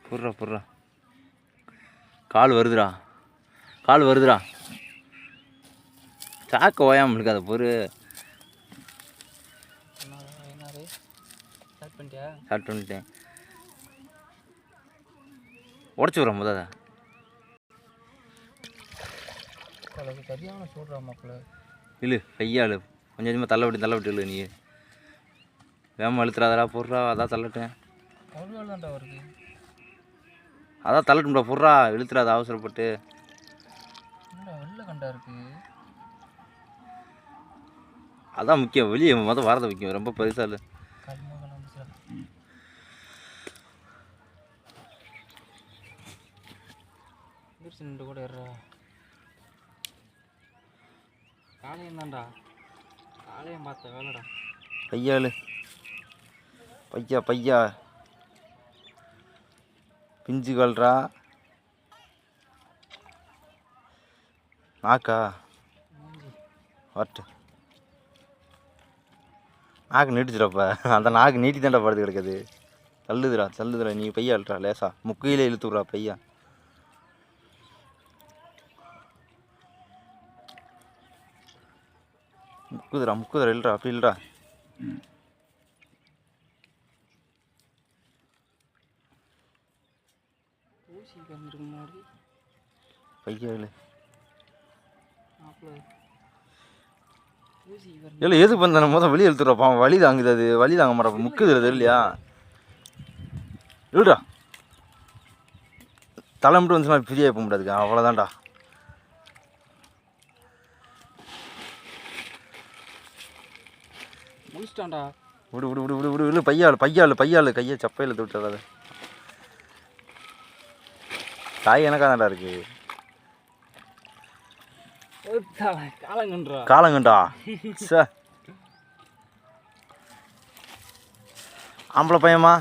புர்றா புர்றா கால் வருதுடா சாக்க ஓயாமல் இருக்காத பொறு ஸ்டார்ட் பண்ணிட்டேன் உடச்சி விட்றோம் முதல்ல சரியான சூடுறா மாப்பிள்ள இல்லை கையாளு கொஞ்சம் கொஞ்சமாக தள்ள விட்டு இல்லை நீ வேகமாக இழுத்துறாதடா பொருளா அதான் தள்ளட்டேன் தான்டா வருது அதான் தள்ளட்டும்டா பொருளா இழுத்துறாத அவசரப்பட்டு வெள்ளை கண்டா இருக்கு அதான் முக்கியம் வெளியே வரதை முக்கியம் ரொம்ப பெருசாக இல்லை கூட காலையும் தான்டா காலையும் பார்த்த வேலைடா கையாளு பையா பிஞ்சு கல்றா நாக்கா வரட்டு நாக்கு நீட்டிச்சுடாப்ப அந்த நாக்கு நீட்டி தான்டா படுத்து கிடக்குது தள்ளுதுடா நீ பையா அழுறா லேசா முக்கையிலே இழுத்து விட்றா பையா முக்குதுடா இல்லைடா அப்படி இல்லைடா பையா இல்லை எதுக்கு பண்ண மொதல் வெளியே இழுத்துடுறப்பா வலி தாங்குது அது வலி தாங்க மாட்டா முக்குது இல்லையா இல்லைடா தலை மட்டும் வந்துச்சுன்னா ஃப்ரீயாக போக முடியாதுக்கா அவ்வளோதான்டா முடிச்சிட்டான்டா விடு இல்லை பையாள் கையை சப்பையில் விட்டுறாது தாய் எனக்கா தான்டா இருக்கு காலங்கண்டா சார் ஆம்பளை பையமா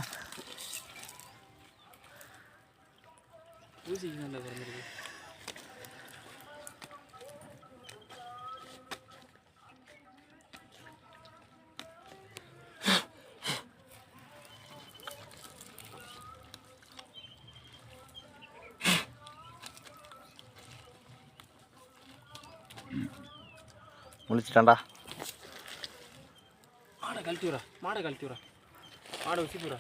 முடிச்சிட்டான்டா மாடை கழட்டி விடா மாடை வச்சு விடா